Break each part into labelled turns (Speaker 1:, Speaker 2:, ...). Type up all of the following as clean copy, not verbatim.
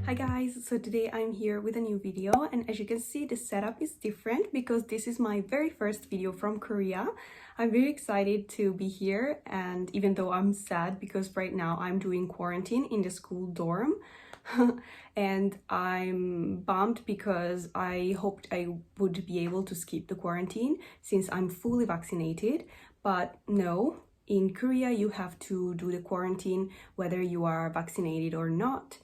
Speaker 1: Hi guys, so today I'm here with a new video, and as you can see the setup is different because this is my very first video from Korea. I'm very excited to be here, and even though I'm sad because right now I'm doing quarantine in the school dorm and I'm bummed because I hoped I would be able to skip the quarantine since I'm fully vaccinated, but no. In Korea, you have to do the quarantine whether you are vaccinated or not.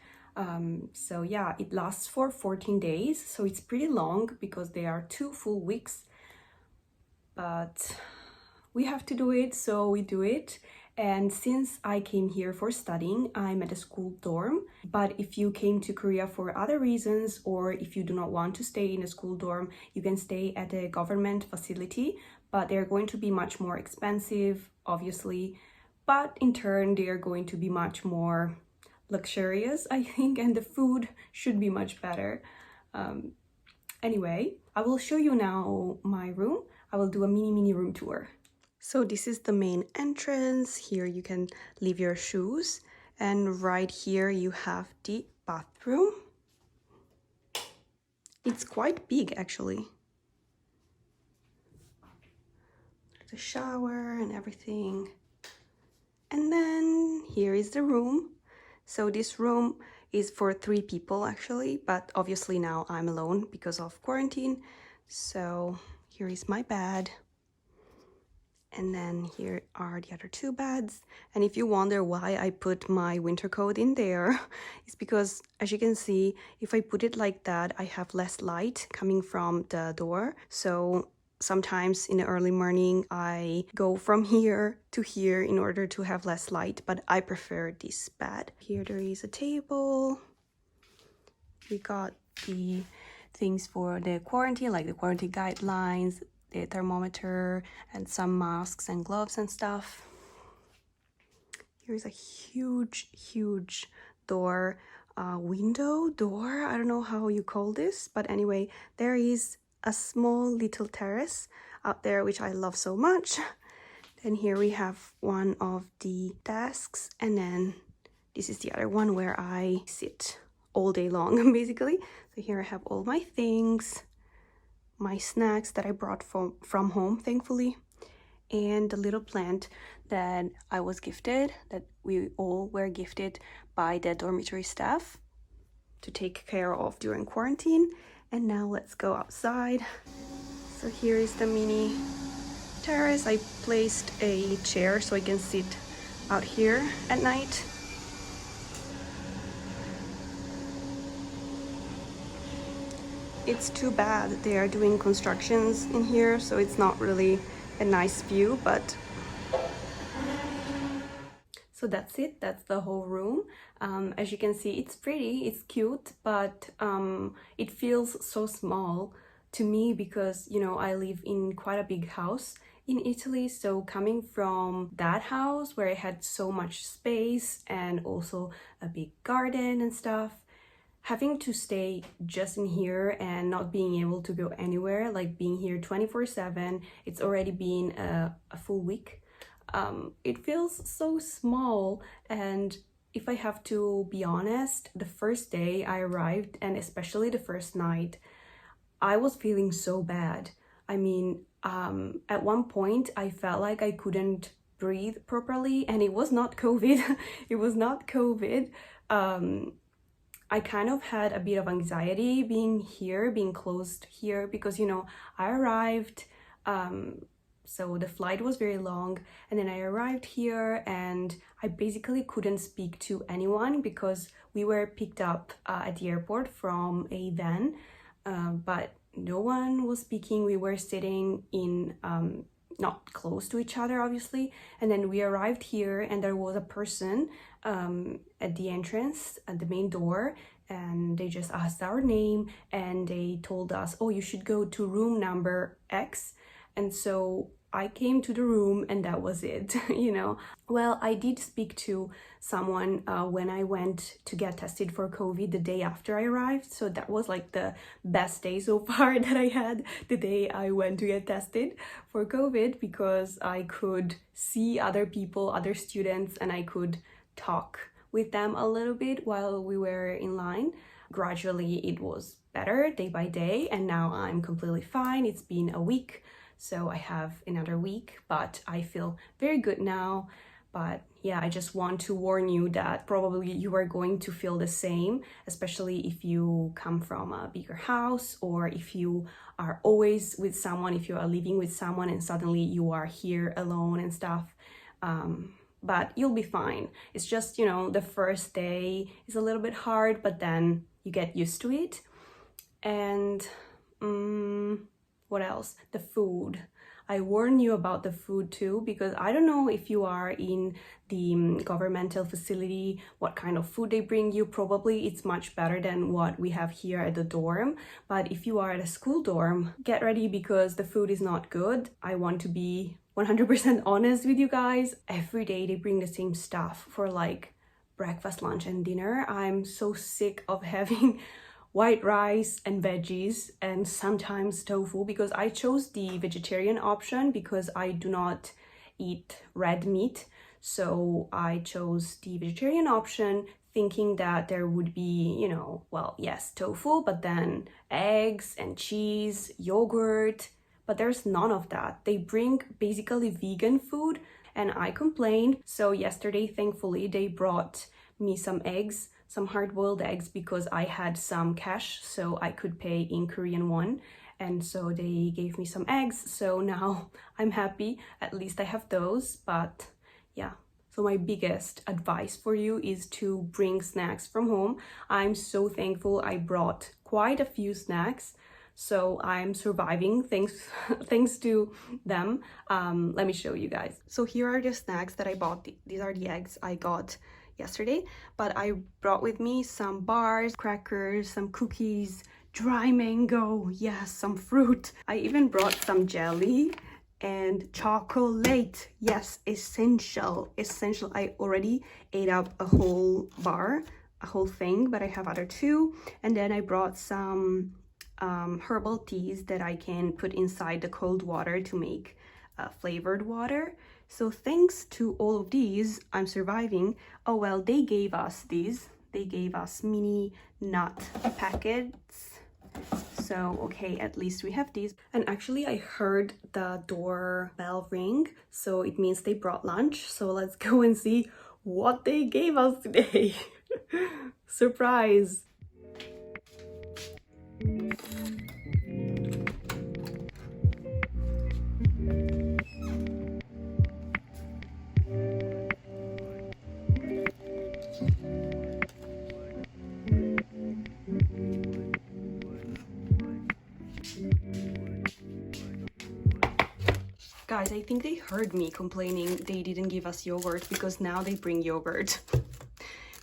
Speaker 1: So yeah, it lasts for 14 days, so it's pretty long because they are 2 full weeks, but we have to do it, so we do it. And since I came here for studying, I'm at a school dorm, but if you came to Korea for other reasons, or if you do not want to stay in a school dorm, you can stay at a government facility, but they're going to be much more expensive, obviously, but in turn they are going to be much more luxurious, I think, and the food should be much better. Anyway, I will show you now my room. I will do a mini room tour. So this is the main entrance. Here you can leave your shoes, and right here you have the bathroom. It's quite big actually. The shower and everything. And then here is the room. So this room is for 3 people actually, but obviously now I'm alone because of quarantine. So here is my bed. And then here are the other 2 beds. And if you wonder why I put my winter coat in there, it's because, as you can see, if I put it like that, I have less light coming from the door. So sometimes in the early morning, I go from here to here in order to have less light, but I prefer this bed. Here there is a table. We got the things for the quarantine, like the quarantine guidelines, the thermometer, and some masks and gloves and stuff. Here's a huge door, window door. I don't know how you call this, but anyway, there is a small little terrace out there, which I love so much. Then here we have one of the desks, and then this is the other one where I sit all day long, basically. So here I have all my things, my snacks that I brought from home, thankfully, and the little plant that I was gifted, that we all were gifted by the dormitory staff to take care of during quarantine. And now let's go outside. So here is the mini terrace. I placed a chair so I can sit out here at night. It's too bad they are doing constructions in here, so it's not really a nice view, but so that's it. That's the whole room. As you can see, it's pretty, it's cute, but it feels so small to me because, you know, I live in quite a big house in Italy. So coming from that house where I had so much space and also a big garden and stuff, having to stay just in here and not being able to go anywhere, like being here 24/7, it's already been a full week. It feels so small, and if I have to be honest, the first day I arrived, and especially the first night, I was feeling so bad. I mean, at one point I felt like I couldn't breathe properly, and it was not COVID. It was not COVID. I kind of had a bit of anxiety being here, being closed here, because, you know, I arrived, so the flight was very long, and then I arrived here and I basically couldn't speak to anyone because we were picked up at the airport from a van, but no one was speaking. We were sitting in not close to each other, obviously. And then we arrived here and there was a person at the entrance, at the main door, and they just asked our name and they told us, oh, you should go to room number X. And so I came to the room and that was it, you know. Well, I did speak to someone when I went to get tested for COVID the day after I arrived. So that was like the best day so far that I had, the day I went to get tested for COVID, because I could see other people, other students, and I could talk with them a little bit while we were in line. Gradually it was better day by day, and now I'm completely fine. It's been a week, so I have another week, but I feel very good now. But yeah, I just want to warn you that probably you are going to feel the same, especially if you come from a bigger house, or if you are always with someone, if you are living with someone and suddenly you are here alone and stuff. But you'll be fine. It's just, you know, the first day is a little bit hard, but then you get used to it. And what else? The food. I warn you about the food too, because I don't know if you are in the governmental facility, what kind of food they bring you. Probably it's much better than what we have here at the dorm. But if you are at a school dorm, get ready because the food is not good. I want to be 100% honest with you guys. Every day they bring the same stuff for like breakfast, lunch, and dinner. I'm so sick of having white rice and veggies and sometimes tofu, because I chose the vegetarian option because I do not eat red meat. So I chose the vegetarian option thinking that there would be, you know, well, yes, tofu, but then eggs and cheese, yogurt, but there's none of that. They bring basically vegan food and I complained. So yesterday, thankfully, they brought me some eggs, some hard-boiled eggs, because I had some cash, so I could pay in Korean won. And so they gave me some eggs. So now I'm happy. At least I have those. But yeah. So my biggest advice for you is to bring snacks from home. I'm so thankful I brought quite a few snacks. So I'm surviving thanks to them. Let me show you guys. So here are the snacks that I bought. These are the eggs I got yesterday, but I brought with me some bars, crackers, some cookies, dry mango, yes, some fruit. I even brought some jelly and chocolate. Yes, essential. I already ate up a whole bar, a whole thing, but I have other two. And then I brought some herbal teas that I can put inside the cold water to make flavored water. So thanks to all of these, I'm surviving. Oh well, they gave us these. They gave us mini nut packets. So okay, at least we have these. And actually I heard the doorbell ring, so it means they brought lunch. So let's go and see what they gave us today. Surprise! Guys, I think they heard me complaining they didn't give us yogurt because now they bring yogurt.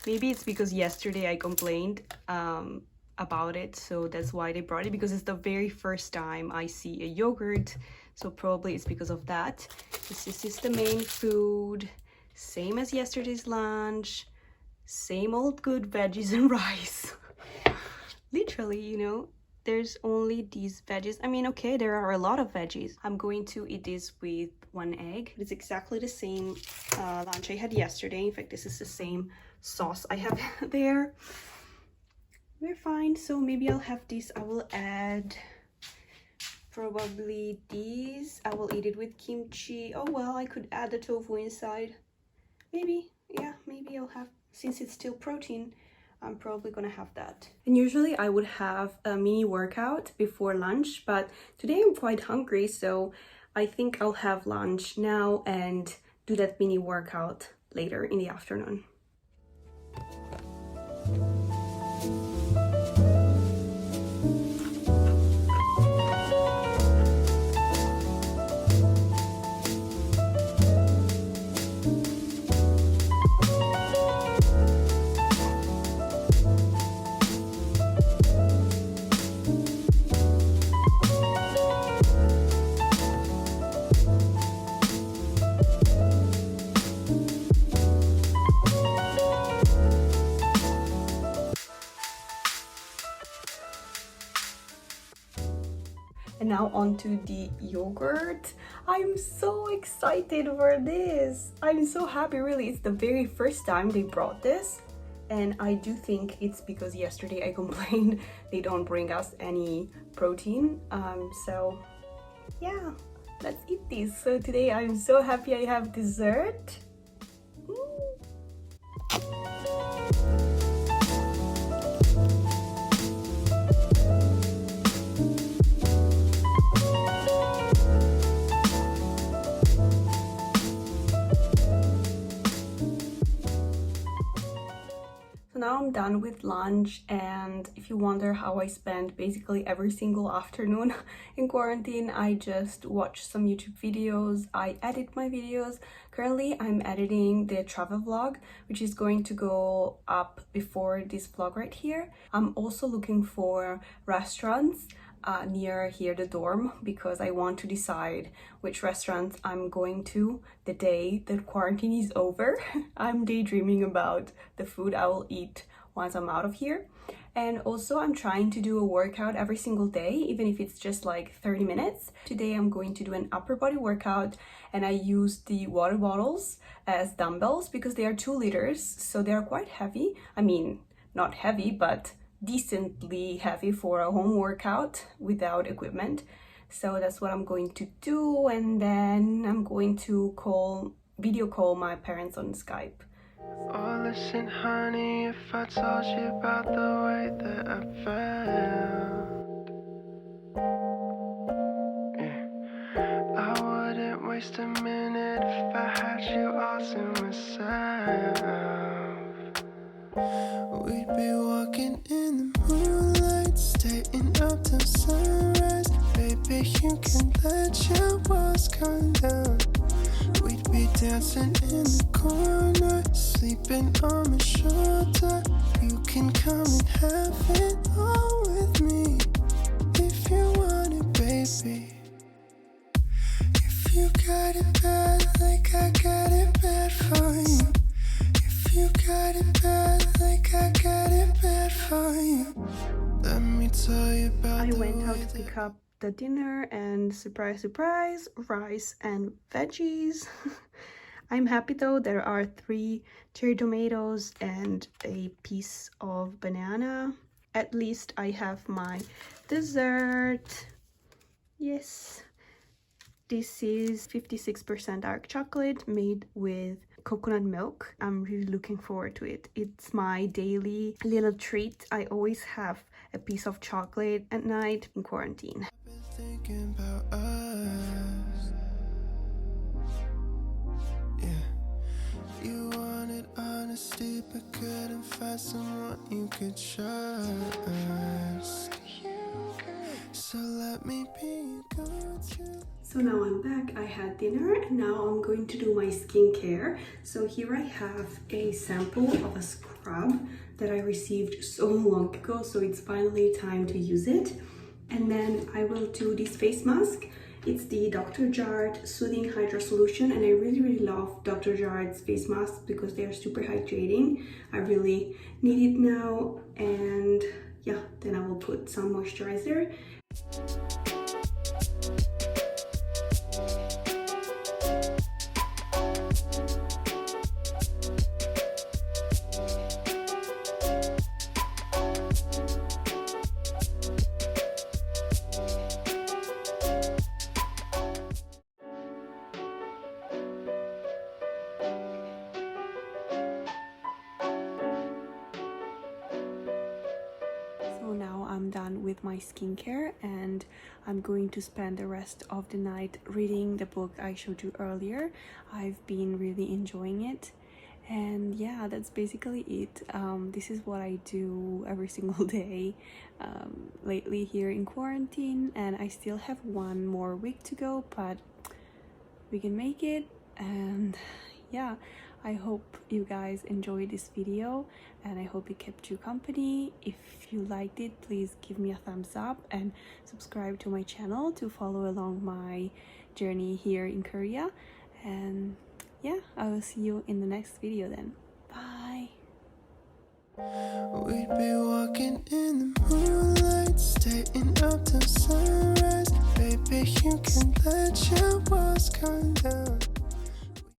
Speaker 1: Maybe it's because yesterday I complained about it, so that's why they brought it, because it's the very first time I see a yogurt, so probably it's because of that. This is the main food, same as yesterday's lunch, same old good veggies and rice. Literally, you know, there's only these veggies. I mean, okay, there are a lot of veggies. I'm going to eat this with one egg. It's exactly the same lunch I had yesterday. In fact, this is the same sauce I have there. We're fine. So maybe I'll have this. I will add probably these. I will eat it with kimchi. Oh well, I could add the tofu inside. Maybe, yeah, maybe I'll have, since it's still protein, I'm probably gonna have that. And usually I would have a mini workout before lunch, but today I'm quite hungry, so I think I'll have lunch now and do that mini workout later in the afternoon. And now onto the yogurt. I'm so excited for this. I'm so happy, really. It's the very first time they brought this. And I do think it's because yesterday I complained they don't bring us any protein. So yeah, let's eat this. So today I'm so happy I have dessert. Now I'm done with lunch, and if you wonder how I spend basically every single afternoon in quarantine, I just watch some YouTube videos, I edit my videos. Currently I'm editing the travel vlog, which is going to go up before this vlog right here. I'm also looking for restaurants near here, the dorm, because I want to decide which restaurants I'm going to the day the quarantine is over. I'm daydreaming about the food I will eat once I'm out of here. And also I'm trying to do a workout every single day, even if it's just like 30 minutes. Today I'm going to do an upper body workout, and I use the water bottles as dumbbells because they are 2 liters, so they are quite heavy. I mean, not heavy, but decently heavy for a home workout without equipment. So that's what I'm going to do, and then I'm going to video call my parents on Skype.
Speaker 2: Oh, listen, honey, if I told you about the way that I felt, I wouldn't waste a minute if I had you all to myself. We'd be walking in the moonlight, staying up till sunrise. Baby, you can let your walls come down. We'd be dancing in the corner, sleeping on my shoulder. You can come and have it all with me, if you want it, baby. If you got it bad, like I got it bad for you. If you got it bad, like I got it bad for you. Let me tell you about
Speaker 1: I went out to pick up the dinner, and surprise, surprise, rice and veggies. I'm happy though, there are 3 cherry tomatoes and a piece of banana. At least I have my dessert. Yes. This is 56% dark chocolate made with coconut milk. I'm really looking forward to it. It's my daily little treat. I always have a piece of chocolate at night in quarantine.
Speaker 2: Thinking about us. Yeah. You wanted honesty, but couldn't find someone you could trust. So let me be your go-to.
Speaker 1: So now I'm back. I had dinner, and now I'm going to do my skincare. So here I have a sample of a scrub that I received so long ago, so it's finally time to use it. And then I will do this face mask. It's the Dr. Jart Soothing Hydra Solution, and I really love Dr. Jart's face masks because they are super hydrating. I really need it now. And yeah, then I will put some moisturizer. So now I'm done with my skincare, and I'm going to spend the rest of the night reading the book I showed you earlier. I've been really enjoying it, and yeah, that's basically it. This is what I do every single day lately here in quarantine, and I still have 1 more week to go, but we can make it. And yeah, I hope you guys enjoyed this video, and I hope it kept you company. If you liked it, please give me a thumbs up and subscribe to my channel to follow along my journey here in Korea. And yeah, I will see you in the next video then. Bye.
Speaker 2: We'd be walking in the moonlight, staying up till sunrise. Baby, you can let your walls come down.